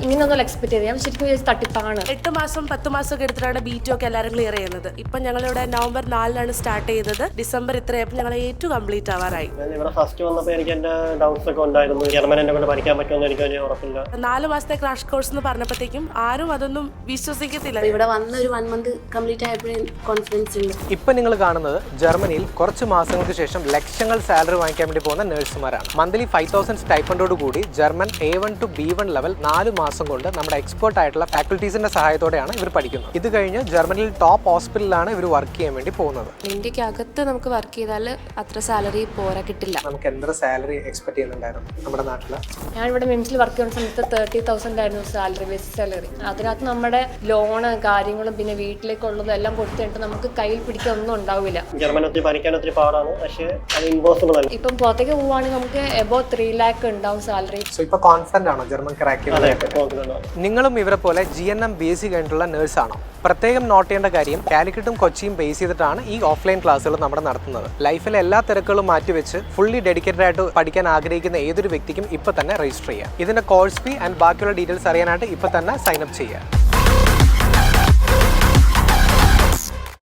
ഇങ്ങനെയൊന്നും എക്സ്പെക്ട് ചെയ്ത് ഞാൻ ശരിക്കും തട്ടിപ്പാണ്. 8 മാസം 10 മാസം ഒക്കെ എടുത്തിട്ടാണ് B2 ഒക്കെ എല്ലാവരും ക്ലിയർ ചെയ്യുന്നത്. ഇപ്പം ഞങ്ങളിവിടെ നവംബർ 4 സ്റ്റാർട്ട് ചെയ്തത്. ഡിസംബർ ഇത്രയപ്പോൾ ഞങ്ങൾ ഏറ്റവും കംപ്ലീറ്റ് ആവാറായി. ഇവിടെ ഫസ്റ്റ് വന്നപ്പോൾ എനിക്ക് എൻ്റെ ഡൗട്ട്സ് ഒക്കെ ഉണ്ടായിരുന്നു. ജർമ്മൻ എന്നെ കൊണ്ട് പഠിക്കാൻ പറ്റുമെന്ന് എനിക്ക് വലിയ ഉറപ്പില്ല. 4 മാസത്തെ ക്രാഷ് കോഴ്സ് എന്ന് പറഞ്ഞപ്പോഴത്തേക്കും ആരും അതൊന്നും വിശ്വസിക്കത്തില്ല. ഇവിടെ വന്ന ഒരു 1 മന്ത് കംപ്ലീറ്റ് ആയപ്പോഴേ കോൺഫിഡൻസ് ഉണ്ട്. ഇപ്പം നിങ്ങൾ കാണുന്നത് ജർമ്മനിയിൽ കുറച്ച് മാസങ്ങൾക്ക് ശേഷം ലക്ഷങ്ങൾ സാലറി വാങ്ങിക്കാൻ വേണ്ടി പോകുന്ന നഴ്സുമാരാണ്. മന്ത്ലി 5000 സ്റ്റൈപ്പൻഡോട് കൂടി German A1 to B1 level 4 മാസം കൊണ്ട് നമ്മുടെ എക്സ്പേർട്ട് ആയിട്ടുള്ള ഫാക്കൽറ്റീസിന്റെ സഹായത്തോടെയാണ് ഇവർ പഠിക്കുന്നത്. ഇത് കഴിഞ്ഞ് ജർമ്മനിയിൽ ടോപ്പ് ഹോസ്പിറ്റലിലാണ് ഇവർ വർക്ക് ചെയ്യാൻ വേണ്ടി പോകുന്നത്. ഇന്ത്യക്കകത്ത് നമുക്ക് വർക്ക് ചെയ്താൽ അത്ര സാലറി പോരാ കിട്ടില്ല. നമുക്ക് എത്ര സാലറി എക്സ്പെക്ട് ചെയ്യുന്നുണ്ടായിരുന്നു നമ്മുടെ നാട്ടിൽ? ഞാൻ ഇവിടെ മിംസിൽ വർക്ക് ചെയ്യുന്ന സമയത്ത് 30,000 ആയിരുന്നു സാലറി, ബേസിക് സാലറി. അതിനകത്ത് നമ്മുടെ ലോണ് കാര്യങ്ങളും പിന്നെ വീട്ടിലേക്കുള്ളതും എല്ലാം കൊടുത്തിട്ട് നമുക്ക് കയ്യിൽ പിടിക്കാൻ ഒന്നും ഉണ്ടാവില്ല. ജർമ്മനത്തിൽ പഠിക്കാൻ ഒത്തിരി പാടാണ്, പക്ഷേ അത് ഇമ്പോസിബിൾ അല്ല. ഇപ്പം പുറത്തേക്ക് പോവുകയാണെങ്കിൽ നമുക്ക് എബോ 3 lakh ഉണ്ടാവും സാലറി. സോ ഇപ്പൊ കോൺഫിഡന്റ് ആണോ ജർമ്മൻ ക്രാക്ക് ചെയ്യാൻ? നിങ്ങളും ഇവരെ പോലെ GNM BSc കഴിഞ്ഞിട്ടുള്ള നേഴ്സാണോ? പ്രത്യേകം നോട്ട് ചെയ്യേണ്ട കാര്യം, കാലിക്കറ്റും കൊച്ചിയും ബേസ് ചെയ്തിട്ടാണ് ഈ ഓഫ്ലൈൻ ക്ലാസ്സുകൾ നമ്മുടെ നടത്തുന്നത്. ലൈഫിലെ എല്ലാ തിരക്കുകളും മാറ്റിവെച്ച് ഫുള്ളി ഡെഡിക്കേറ്റഡ് ആയിട്ട് പഠിക്കാൻ ആഗ്രഹിക്കുന്ന ഏതൊരു വ്യക്തിക്കും ഇപ്പൊ തന്നെ രജിസ്റ്റർ ചെയ്യാം. ഇതിന്റെ കോഴ്സ് ഫീ ആൻഡ് ബാക്കിയുള്ള ഡീറ്റെയിൽസ് അറിയാനായിട്ട് ഇപ്പൊ തന്നെ സൈൻ അപ്പ് ചെയ്യുക.